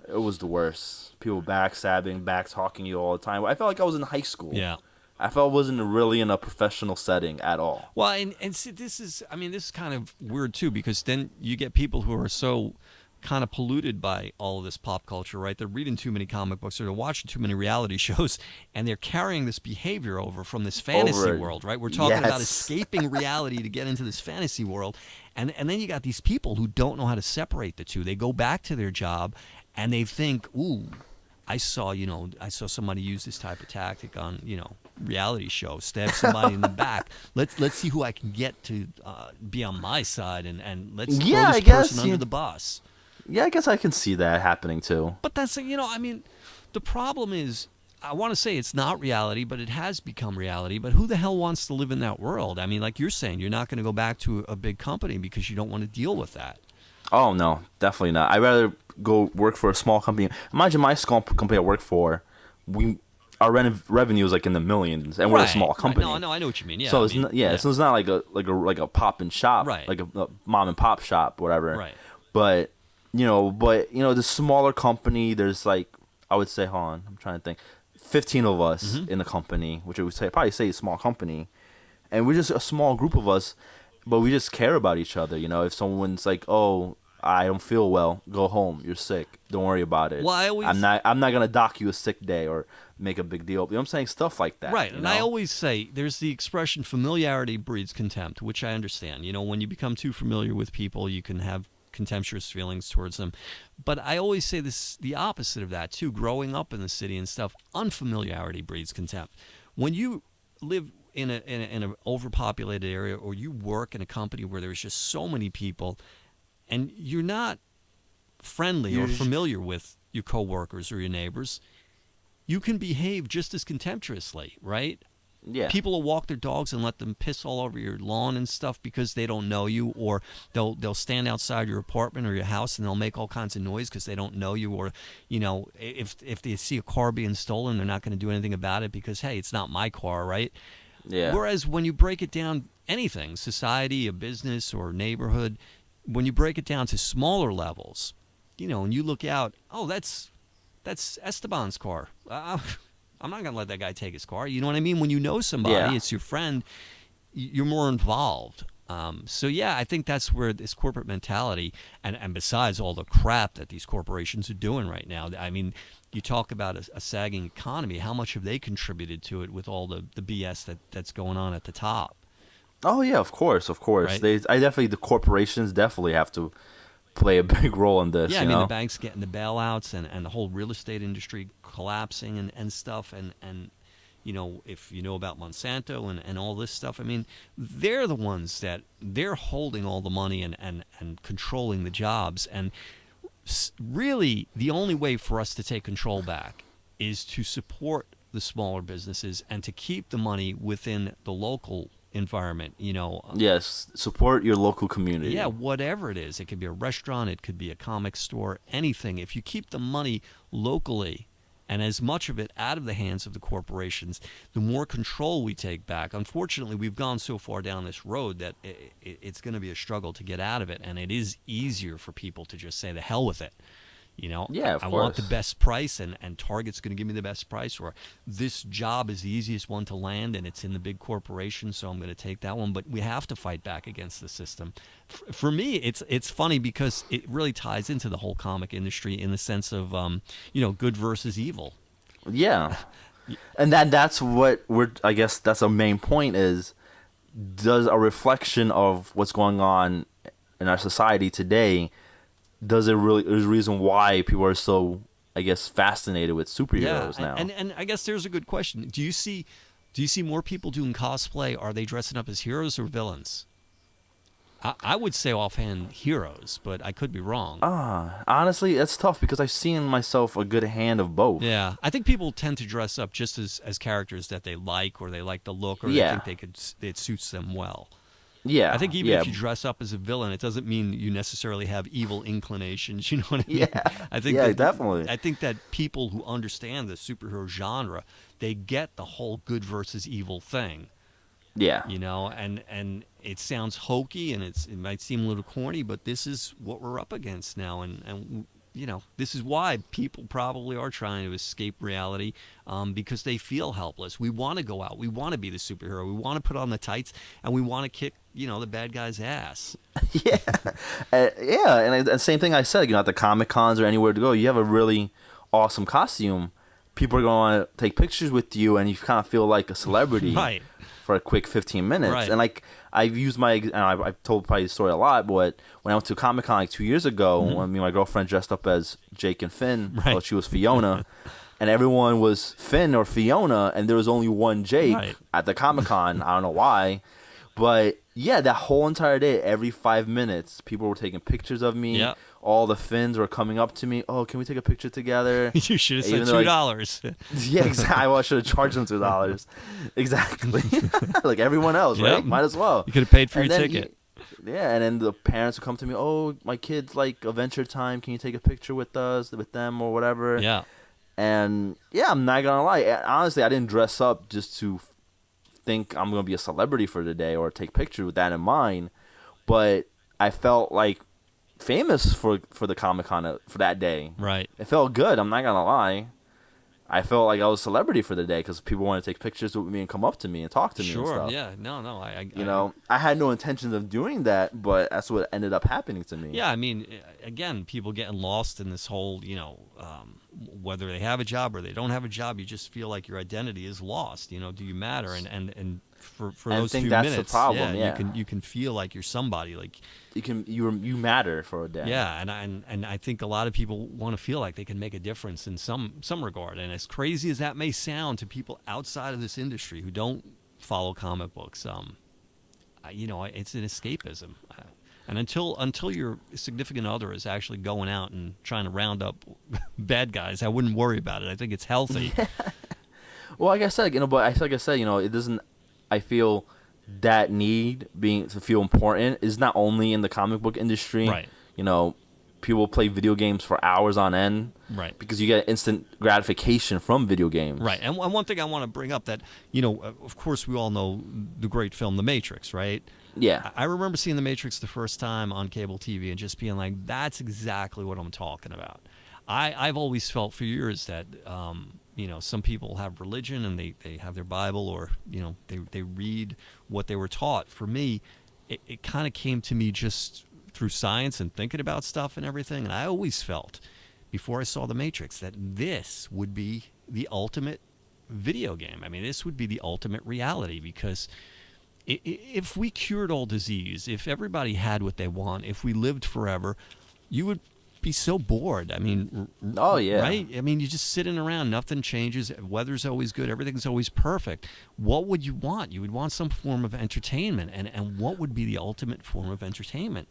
It was the worst. People backstabbing, back-talking you all the time. I felt like I was in high school. Yeah. I felt I wasn't really in a professional setting at all. Well, and see, this is kind of weird, too, because then you get people who are so kind of polluted by all of this pop culture, right? They're reading too many comic books, or they're watching too many reality shows, and they're carrying this behavior over from this fantasy world, right? We're talking about escaping reality to get into this fantasy world. And then you got these people who don't know how to separate the two. They go back to their job, and they think, "Ooh, I saw somebody use this type of tactic on, reality show, stab somebody in the back. Let's see who I can get to be on my side, and let's throw this person under the bus." Yeah, I guess I can see that happening too. But that's, the problem is, I want to say it's not reality, but it has become reality. But who the hell wants to live in that world? I mean, like you're saying, you're not going to go back to a big company because you don't want to deal with that. Oh, no, definitely not. I'd rather go work for a small company. Imagine my small company I work for. our revenue is like in the millions, and we're a small company. Right. No, I know what you mean. Yeah. So so it's not like a pop and shop, Right. like a mom and pop shop, whatever. Right. But the smaller company, there's like, I would say, hold on, I'm trying to think, 15 of us in the company, which I would probably say a small company, and we're just a small group of us, but we just care about each other. If someone's like, oh, I don't feel well, go home, you're sick, don't worry about it. Well, I'm not gonna dock you a sick day or make a big deal. You know what I'm saying? Stuff like that. Right. And I always say there's the expression familiarity breeds contempt, which I understand. When you become too familiar with people, you can have contemptuous feelings towards them. But I always say the opposite of that too. Growing up in the city and stuff, unfamiliarity breeds contempt. When you live in an overpopulated area, or you work in a company where there's just so many people, and you're not friendly or familiar with your coworkers or your neighbors, you can behave just as contemptuously, right? Yeah. People will walk their dogs and let them piss all over your lawn and stuff because they don't know you, or they'll stand outside your apartment or your house and they'll make all kinds of noise because they don't know you, or if they see a car being stolen, they're not going to do anything about it because, hey, it's not my car, right? Yeah. Whereas when you break it down, anything, society, a business, or neighborhood, when you break it down to smaller levels, and you look out, oh, that's Esteban's car. I'm not going to let that guy take his car. You know what I mean? When you know somebody, it's your friend, you're more involved. So, yeah, I think that's where this corporate mentality, and besides all the crap that these corporations are doing right now, I mean, you talk about a sagging economy. How much have they contributed to it with all the BS that's going on at the top? Oh, yeah, of course. Right? The corporations definitely have to play a big role in this. Yeah, I mean, the banks getting the bailouts and the whole real estate industry collapsing and stuff. And if you know about Monsanto and all this stuff, I mean, they're the ones that they're holding all the money and controlling the jobs. And really, the only way for us to take control back is to support the smaller businesses and to keep the money within the local environment. Yes, support your local community. Yeah, whatever it is. It could be a restaurant, it could be a comic store, anything. If you keep the money locally and as much of it out of the hands of the corporations, the more control we take back. Unfortunately, we've gone so far down this road that it's going to be a struggle to get out of it, and it is easier for people to just say the hell with it. Yeah, of I course. want the best price, and Target's going to give me the best price, or this job is the easiest one to land, and it's in the big corporation, so I'm going to take that one. But we have to fight back against the system. For me, it's funny because it really ties into the whole comic industry in the sense of good versus evil. Yeah, and that's what I guess that's a main point is, does a reflection of what's going on in our society today. There's a reason why people are so, I guess, fascinated with superheroes now. And I guess there's a good question. Do you see more people doing cosplay? Are they dressing up as heroes or villains? I would say offhand heroes, but I could be wrong. Honestly, that's tough because I've seen myself a good hand of both. Yeah, I think people tend to dress up just as characters that they like, or they like the look, or they think it suits them well. Yeah, I think even if you dress up as a villain, it doesn't mean you necessarily have evil inclinations. You know what I mean? Yeah, I think definitely. I think that people who understand the superhero genre, they get the whole good versus evil thing. Yeah. And it sounds hokey and it might seem a little corny, but this is what we're up against now, and this is why people probably are trying to escape reality, because they feel helpless. We want to go out. We want to be the superhero. We want to put on the tights, and we want to kick, the bad guy's ass. Yeah. And same thing I said, at the Comic Cons or anywhere to go, you have a really awesome costume. People are going to take pictures with you, and you kind of feel like a celebrity. Right. For a quick 15 minutes. Right. And I've used I've told probably the story a lot, but when I went to Comic-Con 2 years ago, when me and my girlfriend dressed up as Jake and Finn, while she was Fiona, and everyone was Finn or Fiona, and there was only one Jake at the Comic-Con. I don't know why. But yeah, that whole entire day, every 5 minutes, people were taking pictures of me. Yep. All the Finns were coming up to me. Oh, can we take a picture together? You should have said $2. Yeah, exactly. Well, I should have charged them $2. Exactly. Like everyone else, right? Might as well. You could have paid for your ticket. And then the parents would come to me. Oh, my kid's like Adventure Time. Can you take a picture with them or whatever? Yeah. And yeah, I'm not gonna lie. Honestly, I didn't dress up just to think I'm gonna be a celebrity for the day or take pictures with that in mind. But I felt like famous for the Comic Con for that day. Right. It felt good. I'm not gonna lie. I felt like I was a celebrity for the day because people wanted to take pictures with me and come up to me and talk to me and Sure. stuff. Yeah. No. I had no intentions of doing that, but that's what ended up happening to me. Yeah. I mean, again, people getting lost in this whole, whether they have a job or they don't have a job, you just feel like your identity is lost. Do you matter? And for I those think few that's minutes, the problem. Yeah. you can feel like you're somebody. Like you matter for a day. yeah, and I think a lot of people want to feel like they can make a difference in some regard. And as crazy as that may sound to people outside of this industry who don't follow comic books, it's an escapism. And until your significant other is actually going out and trying to round up bad guys, I wouldn't worry about it. I think it's healthy. Well, like I said, it doesn't. I feel that need to feel important is not only in the comic book industry. Right. People play video games for hours on end. Right. Because you get instant gratification from video games. Right. And one thing I want to bring up that, of course we all know the great film The Matrix, right? Yeah. I remember seeing The Matrix the first time on cable TV and just being like, that's exactly what I'm talking about. I've always felt for years that, some people have religion and they have their Bible or, they read what they were taught. For me, it kind of came to me just through science and thinking about stuff and everything. And I always felt, before I saw The Matrix, that this would be the ultimate video game. I mean, this would be the ultimate reality because if we cured all disease, if everybody had what they want, if we lived forever, you would be so bored. I mean, oh yeah, right? I mean, you're just sitting around, nothing changes, weather's always good, everything's always perfect. What would you want? You would want some form of entertainment, and what would be the ultimate form of entertainment?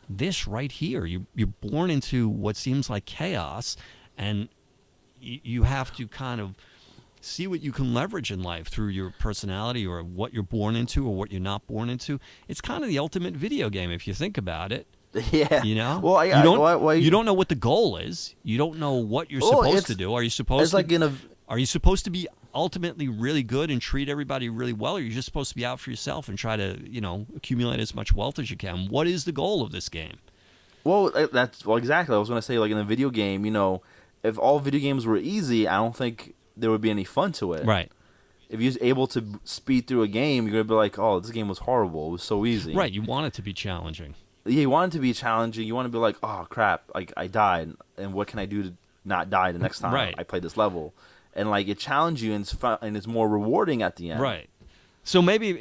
This right here. You're born into what seems like chaos, and you have to kind of see what you can leverage in life through your personality or what you're born into or what you're not born into. It's kind of the ultimate video game if you think about it. Yeah. Well, you don't know what the goal is. You don't know what you're supposed to do. Are you supposed to be ultimately really good and treat everybody really well, or are you just supposed to be out for yourself and try to, accumulate as much wealth as you can? What is the goal of this game? Well, exactly. I was going to say, like, in a video game, if all video games were easy, I don't think there would be any fun to it. Right. If you're able to speed through a game, you're going to be like, oh, this game was horrible. It was so easy. Right. You want it to be challenging. Yeah, you want it to be challenging. You want to be like, oh, crap, like, I died, and what can I do to not die the next time I play this level? And, like, it challenges you, and it's fun, and it's more rewarding at the end. Right. So maybe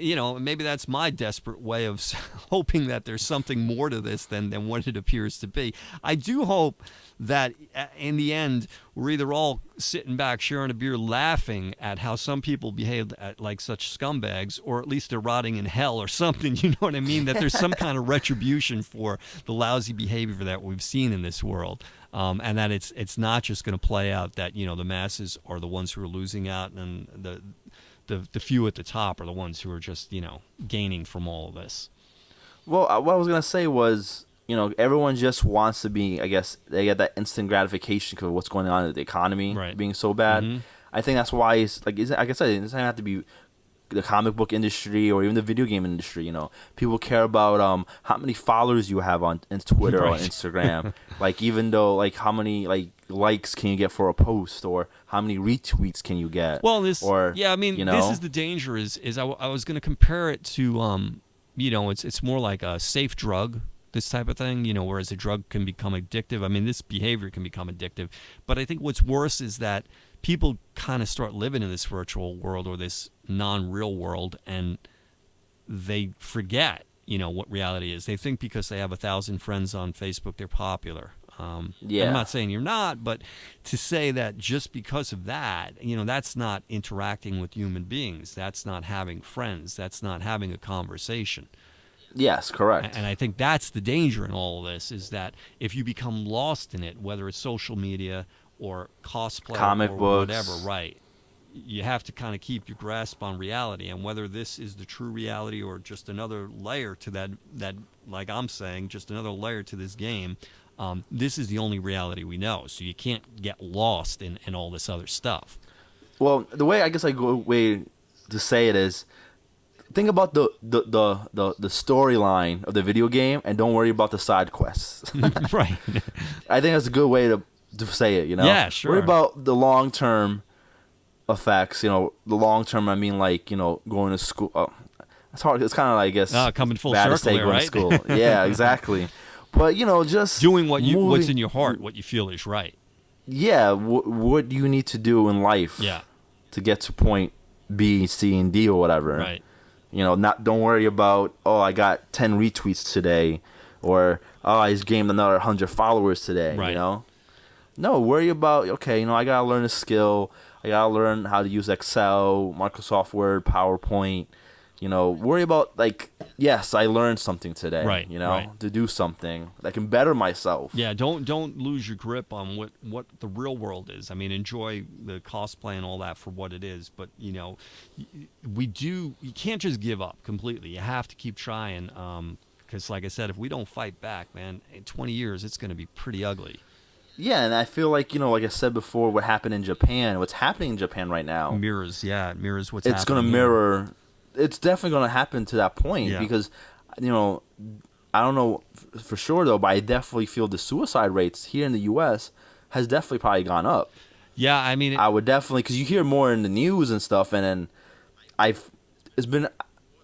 that's my desperate way of hoping that there's something more to this than what it appears to be. I do hope that in the end we're either all sitting back sharing a beer laughing at how some people behaved like such scumbags, or at least they're rotting in hell or something, you know what I mean? That there's some kind of retribution for the lousy behavior that we've seen in this world. And that it's not just going to play out that, the masses are the ones who are losing out and the few at the top are the ones who are just, gaining from all of this. Well, what I was going to say was, everyone just wants to be, I guess, they get that instant gratification because of what's going on in the economy being so bad. Mm-hmm. I think that's why it's, like I said, it doesn't have to be the comic book industry or even the video game industry. People care about how many followers you have on Twitter or on Instagram. Like, even though, like, how many likes can you get for a post, or how many retweets can you get? Well, this is the danger. Is I was going to compare it to it's more like a safe drug, this type of thing. Whereas a drug can become addictive. I mean, this behavior can become addictive. But I think what's worse is that people kind of start living in this virtual world or this non-real world, and they forget, what reality is. They think because they have 1,000 friends on Facebook, they're popular. I'm not saying you're not, but to say that just because of that, that's not interacting with human beings. That's not having friends. That's not having a conversation. Yes, correct. And I think that's the danger in all of this, is that if you become lost in it, whether it's social media or cosplay comic or books, whatever, right, you have to kind of keep your grasp on reality, and whether this is the true reality or just another layer to that like I'm saying, just another layer to this game. This is the only reality we know, so you can't get lost in all this other stuff. Well, the way I guess way to say it is, think about the storyline of the video game and don't worry about the side quests. Right. I think that's a good way to say it, you know? Yeah, sure. Worry about the long-term effects, you know, the long-term, I mean, like, you know, going to school. Oh, it's hard. It's kind of, like, I guess, coming full bad circle to say there, going right? to school. Yeah, exactly. But, you know, just doing what's in your heart, what you feel is right. Yeah, what do you need to do in life to get to point B, C, and D or whatever. Right. You know, don't worry about, oh, I got 10 retweets today, or, oh, I just gained another 100 followers today, right. You know? No, worry about, okay, you know, I got to learn a skill. I got to learn how to use Excel, Microsoft Word, PowerPoint. You know, worry about, like, yes, I learned something today, right, you know, right. to do something that can better myself. Yeah, don't lose your grip on what the real world is. I mean, enjoy the cosplay and all that for what it is, but, you know, you can't just give up completely. You have to keep trying, because, like I said, if we don't fight back, man, in 20 years, it's going to be pretty ugly. Yeah, and I feel like, you know, like I said before, what happened in Japan, what's happening in Japan right now. Mirrors what's happening. It's going to mirror. It's definitely going to happen to that point because, you know, I don't know for sure, though, but I definitely feel the suicide rates here in the U.S. has definitely probably gone up. Yeah, I mean... I would definitely, because you hear more in the news and stuff, and then it's been,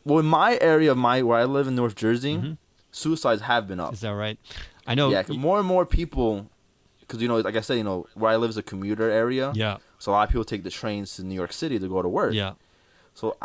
well, in my area where I live in North Jersey, suicides have been up. Is that right? I know. Yeah, more and more people... Because, you know, like I said, you know, where I live is a commuter area. Yeah. So a lot of people take the trains to New York City to go to work. Yeah. So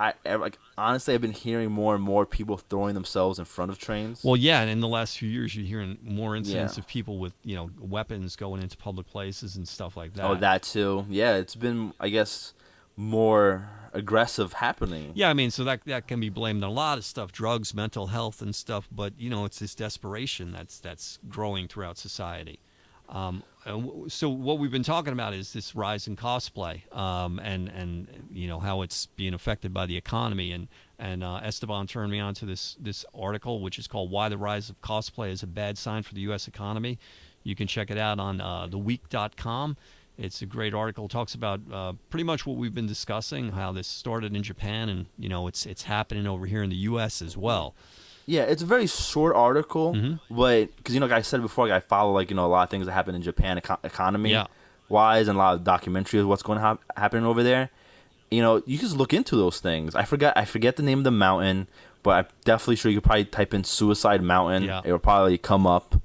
honestly, I've been hearing more and more people throwing themselves in front of trains. Well, yeah, and in the last few years, you're hearing more incidents of people with, you know, weapons going into public places and stuff like that. Oh, that too. Yeah, it's been, I guess, more aggressive happening. Yeah, I mean, so that can be blamed on a lot of stuff, drugs, mental health, and stuff. But, you know, it's this desperation that's growing throughout society. So what we've been talking about is this rise in cosplay, and you know how it's being affected by the economy, and Esteban turned me on to this article, which is called "Why the Rise of Cosplay is a Bad Sign for the U.S. Economy." You can check it out on theweek.com. It's a great article. It talks about pretty much what we've been discussing, how this started in Japan, and you know it's happening over here in the U.S. as well. Yeah, it's a very short article, but because, you know, like I said before, I follow, like, you know, a lot of things that happen in Japan economy-wise, and a lot of documentaries of what's going to happen over there. You know, you just look into those things. I forget the name of the mountain, but I'm definitely sure you could probably type in Suicide Mountain. Yeah. It will probably come up.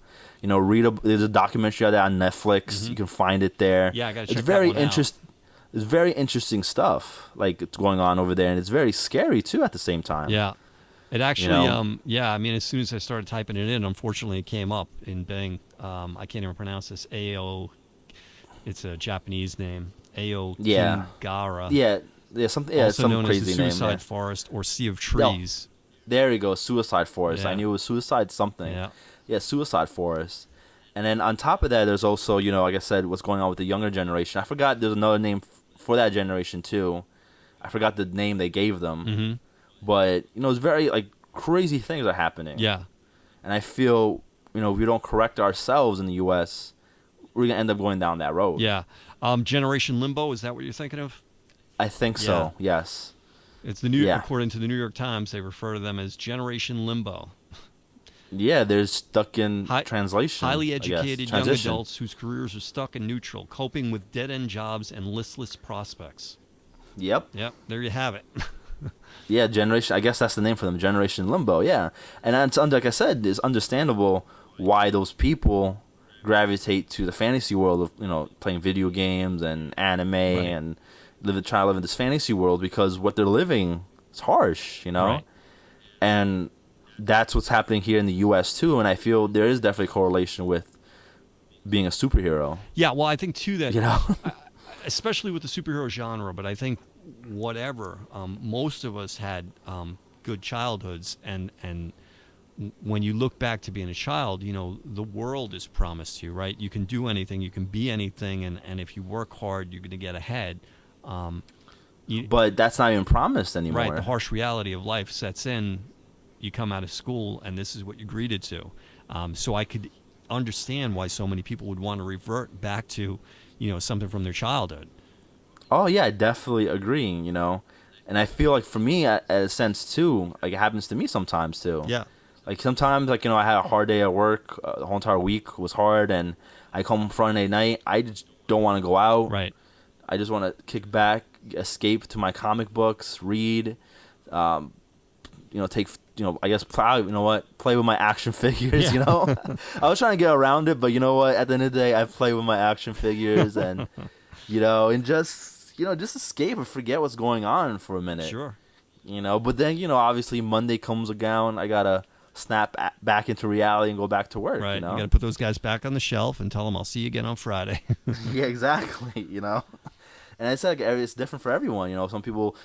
You know, there's a documentary out there on Netflix. You can find it there. Yeah, I got to check It's that very one out. It's very interesting stuff, like, it's going on over there, and it's very scary too at the same time. Yeah. It actually, You know? I mean, as soon as I started typing it in, unfortunately, it came up in Bing. I can't even pronounce this. It's a Japanese name. Kingara. Yeah, something. Yeah, also some known crazy as the name. Suicide Yeah. Forest or Sea of Trees. There you go, Suicide Forest. Yeah. I knew it was Suicide something. Yeah. Yeah, Suicide Forest. And then on top of that, there's also, you know, like I said, what's going on with the younger generation. I forgot there's another name for that generation too. I forgot the name they gave them. But, you know, it's very, like, crazy things are happening. Yeah. And I feel, you know, if we don't correct ourselves in the U.S., we're going to end up going down that road. Yeah. Generation Limbo, is that what you're thinking of? I think so, yes. It's according to the New York Times, they refer to them as Generation Limbo. Yeah, they're stuck in translation. Highly educated young adults whose careers are stuck in neutral, coping with dead-end jobs and listless prospects. Yep. Yep, there you have it. Yeah, generation. I guess that's the name for them, Generation Limbo. Yeah, and that's, like I said, it's understandable why those people gravitate to the fantasy world of, you know, playing video games and anime and try to live in this fantasy world, because what they're living is harsh, you know, Right. and that's what's happening here in the U.S. too. And I feel there is definitely a correlation with being a superhero. Yeah, well, I think too that, You know, especially with the superhero genre, but I think most of us had good childhoods, and when you look back to being a child, you know, the world is promised to you, right? You can do anything, you can be anything, and if you work hard, you're going to get ahead. but that's not even promised anymore. Right, the harsh reality of life sets in. You come out of school, and this is what you're greeted to. So I could understand why so many people would want to revert back to, something from their childhood. Oh yeah, I definitely agree. And I feel like for me, at a sense too, like it happens to me sometimes too. Yeah. Like sometimes, like I had a hard day at work. The whole entire week was hard, and I come Friday night. I just don't want to go out. Right. I just want to kick back, escape to my comic books, read. Take. I guess play with my action figures. Yeah. I was trying to get around it, but you know what? At the end of the day, I play with my action figures, and and just just escape and forget what's going on for a minute. Sure. But then obviously Monday comes around. I gotta snap back into reality and go back to work. Right. You got to put those guys back on the shelf and tell them I'll see you again on Friday. Yeah, exactly. And I said it's different for everyone. Some people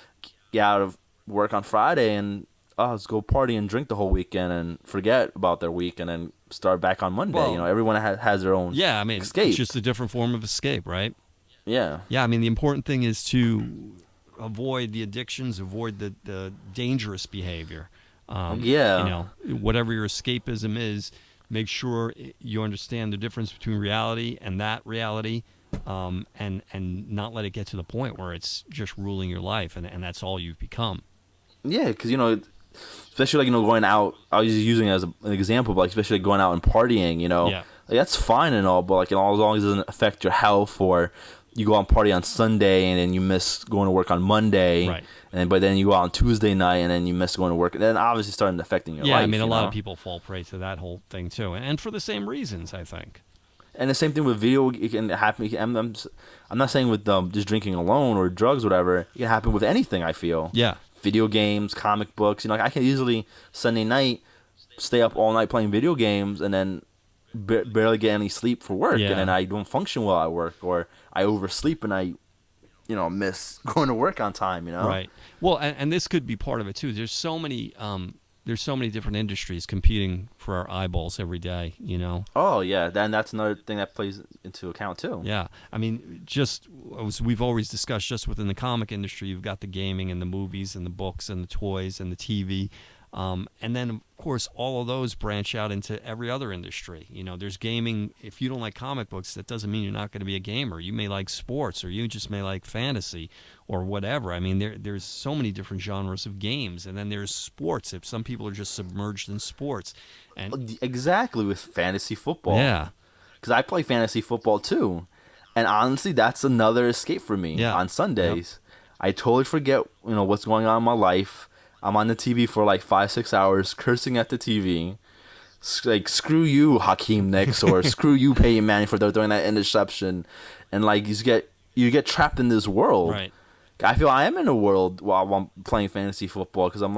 get out of work on Friday and let's go party and drink the whole weekend and forget about their week and then start back on Monday. Well, everyone has their own. Yeah, I mean, escape. It's just a different form of escape, right? Yeah. Yeah, I mean, the important thing is to avoid the addictions, avoid the dangerous behavior. Whatever your escapism is, make sure you understand the difference between reality and that reality, and not let it get to the point where it's just ruling your life and that's all you've become. Yeah, because especially going out. I was using it as an example, but especially going out and partying. Yeah. That's fine and all, but as long as it doesn't affect your health, or you go on party on Sunday and then you miss going to work on Monday, right? But then you go out on Tuesday night and then you miss going to work. And then obviously starting affecting your life. Yeah, I mean, a lot of people fall prey to that whole thing too, and for the same reasons, I think. And the same thing with video. It can happen. I'm not saying with just drinking alone or drugs, or whatever. It can happen with anything. I feel. Yeah. Video games, comic books. I can easily Sunday night stay up all night playing video games and then barely get any sleep for work, and then I don't function well at work, or I oversleep and I miss going to work on time. Right. Well, and this could be part of it too. There's so many different industries competing for our eyeballs every day. Oh yeah, then that's another thing that plays into account too. Yeah, I mean, just as we've always discussed, just within the comic industry, you've got the gaming and the movies and the books and the toys and the TV. And then, of course, all of those branch out into every other industry. There's gaming. If you don't like comic books, that doesn't mean you're not going to be a gamer. You may like sports, or you just may like fantasy or whatever. I mean, there's so many different genres of games. And then there's sports. If some people are just submerged in sports. And exactly, with fantasy football. Yeah. Because I play fantasy football too. And honestly, that's another escape for me on Sundays. Yep. I totally forget, what's going on in my life. I'm on the TV for 5-6 hours, cursing at the TV. Screw you, Hakeem Nicks, or screw you, Peyton Manning, for throwing that interception. And you get trapped in this world. Right. I feel I am in a world while I'm playing fantasy football, because I'm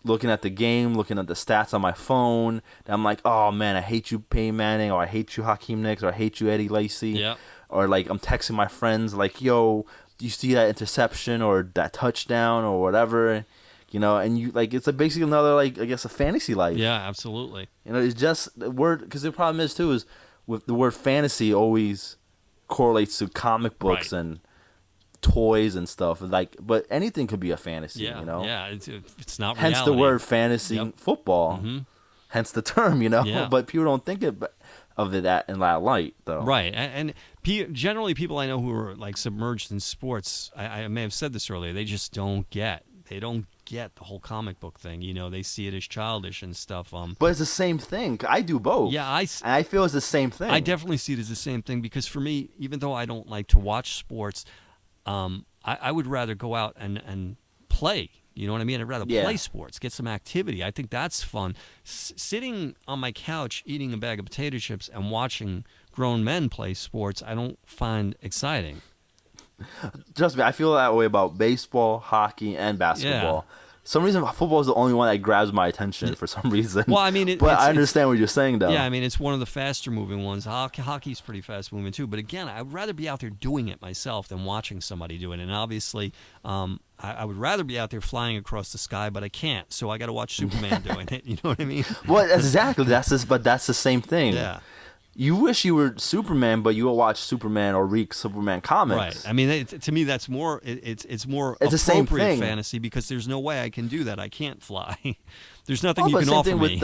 looking at the game, looking at the stats on my phone. And I'm like, oh man, I hate you, Peyton Manning, or I hate you, Hakeem Nicks, or I hate you, Eddie Lacy. Yeah. Or I'm texting my friends yo, do you see that interception or that touchdown or whatever? And you it's basically another I guess a fantasy life. Yeah, absolutely. It's just the word, because the problem is too is with the word fantasy always correlates to comic books and toys and stuff. But anything could be a fantasy. Yeah, yeah. It's not. Hence reality. the word fantasy football. Mm-hmm. Hence the term. Yeah. But people don't think of it in that light though. Right, and generally people I know who are submerged in sports, I may have said this earlier, they just don't get. They don't get the whole comic book thing. They see it as childish and stuff. But it's the same thing. I do both. Yeah, I feel it's the same thing. I definitely see it as the same thing, because for me, even though I don't like to watch sports, I would rather go out and play. You know what I mean? I'd rather play sports, get some activity. I think that's fun. Sitting on my couch eating a bag of potato chips and watching grown men play sports, I don't find exciting. Trust me, I feel that way about baseball, hockey, and basketball. Yeah. Some reason football is the only one that grabs my attention for some reason. Well, I mean, but I understand what you're saying, though. Yeah, I mean, it's one of the faster moving ones. Hockey's pretty fast moving too. But again, I would rather be out there doing it myself than watching somebody do it. And obviously, I would rather be out there flying across the sky, but I can't. So I got to watch Superman doing it. You know what I mean? Well, exactly. But that's the same thing. Yeah. You wish you were Superman, but you will watch Superman or read Superman comics. Right. I mean, to me, that's more. It's more it's appropriate fantasy, because there's no way I can do that. I can't fly. There's nothing you can offer me.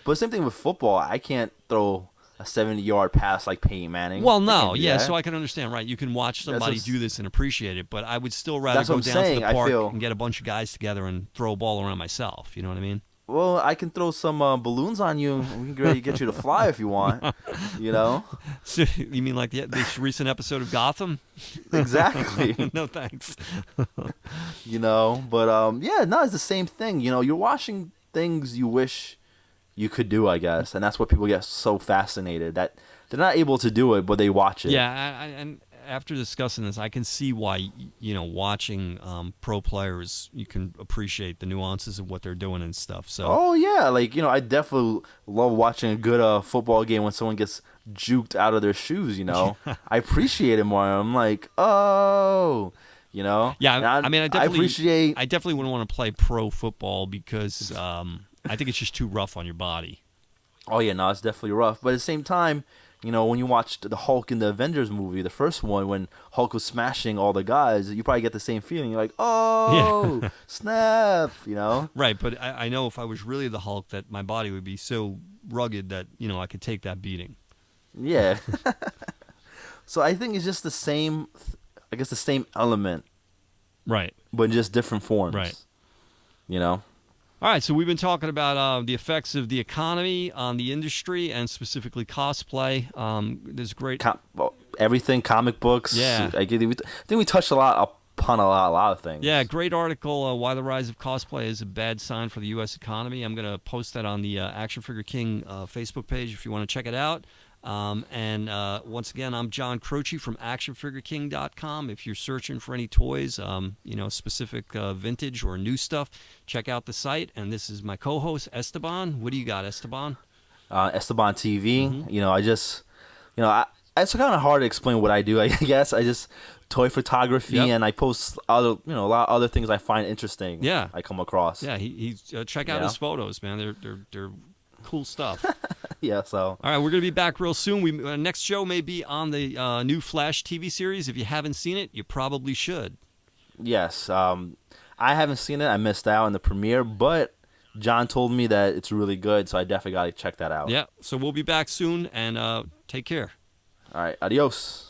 But same thing with football. I can't throw a 70-yard pass like Peyton Manning. Well, no, yeah, so I can understand, right? You can watch somebody do this and appreciate it, but I would still rather go down to the park and get a bunch of guys together and throw a ball around myself. You know what I mean? Well, I can throw some balloons on you. We can get you to fly if you want. You know? So, you mean like this recent episode of Gotham? Exactly. No thanks. You know, but yeah, no, it's the same thing. You know, you're watching things you wish you could do, I guess, and that's what people get so fascinated that they're not able to do it, but they watch it. Yeah, and after discussing this, I can see why, you know, watching pro players, you can appreciate the nuances of what they're doing and stuff. So. Oh yeah, like, you know, I definitely love watching a good football game when someone gets juked out of their shoes. You know, I appreciate it more. I'm like, oh, you know. Yeah, I mean, I appreciate. I definitely wouldn't want to play pro football because I think it's just too rough on your body. Oh yeah, no, it's definitely rough. But at the same time, you know, when you watched the Hulk in the Avengers movie, the first one, when Hulk was smashing all the guys, you probably get the same feeling. You're like, oh, yeah. Snap, you know? Right, but I know if I was really the Hulk that my body would be so rugged that, you know, I could take that beating. Yeah. So I think it's just the same, I guess the same element. Right. But in just different forms. Right. You know? All right, so we've been talking about the effects of the economy on the industry and specifically cosplay. There's great everything, comic books. Yeah, I think we touched upon a lot of things. Yeah, great article. Why the rise of cosplay is a bad sign for the U.S. economy. I'm going to post that on the Action Figure King Facebook page if you want to check it out. And once again, I'm John Croce from ActionFigureKing.com. If you're searching for any toys, you know, specific vintage or new stuff, check out the site. And this is my co-host Esteban. What do you got, Esteban? Esteban TV. Mm-hmm. You know, it's kind of hard to explain what I do. I guess I just toy photography, and I post a lot of other things I find interesting. Yeah, I come across. Yeah, he's check out his photos, man. They're cool stuff. Yeah, so. All right, we're going to be back real soon. Next show may be on the new Flash TV series. If you haven't seen it, you probably should. Yes. I haven't seen it. I missed out on the premiere, but John told me that it's really good, so I definitely got to check that out. Yeah, so we'll be back soon, and take care. All right, adios.